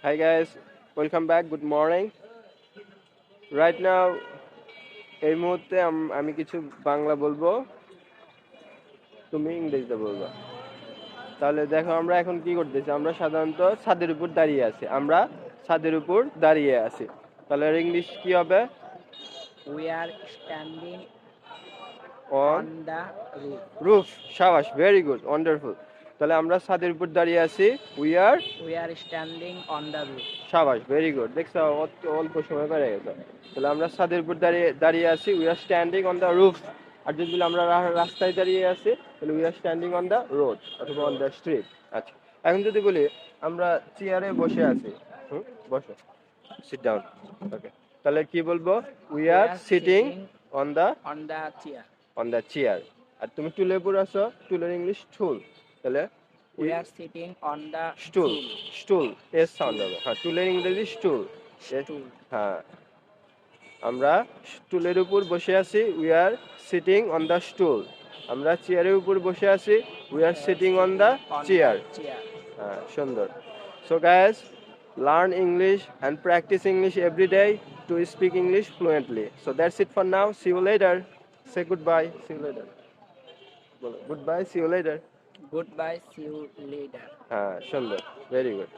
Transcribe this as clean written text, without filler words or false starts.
Hi guys, welcome back. Good morning. Right now, এই মুহূর্তে আমি কিছু বাংলা বলবো, তুমি ইংরেজিতে বলবা। তাহলে দেখো আমরা এখন কি করতেছি। আমরা সাধারণত ছাদের উপর দাঁড়িয়ে আছি। তাহলে ইংলিশ কি হবে? We are standing on on the roof. Roof. শাবাশ, ভেরি গুড, ওয়ান্ডারফুল। তাহলে আমরা ছাদের উপর দাঁড়িয়ে আছি। We are standing on the roof. শাবাশ, ভেরি গুড। দেখছো অল্প সময় পেরে গেছে। তাহলে আমরা ছাদের উপর দাঁড়িয়ে আছি। We are standing on the roof. আর যদি বলি আমরা রাস্তায় দাঁড়িয়ে আছি, তাহলে we are standing on the road অথবা অন দ্য স্ট্রিট। আচ্ছা, এখন যদি বলি আমরা চেয়ারে বসে আছি, বসো, সিট ডাউন। ওকে, তাহলে কি বলবো? We are sitting on the chair. Chair. আর তুমি টুলের উপর আছো, টুলের ইংলিশ টুল। তাহলে We are sitting on the স্টুল S sound হবে। হ্যাঁ, টুলের ইংরেজি স্টুল। stool. হ্যাঁ, আমরা স্টুলের উপর বসে আছি। We are sitting on the stool. আমরা চেয়ারের উপর বসে আছি। We are sitting on the chair. হ্যাঁ, সুন্দর। So guys, learn English and practice English every day to speak English fluently. So that's it for now. See you later. Say goodbye. See you later. Goodbye. See you later. Goodbye, see you later. হ্যাঁ, সুন্দর, very good.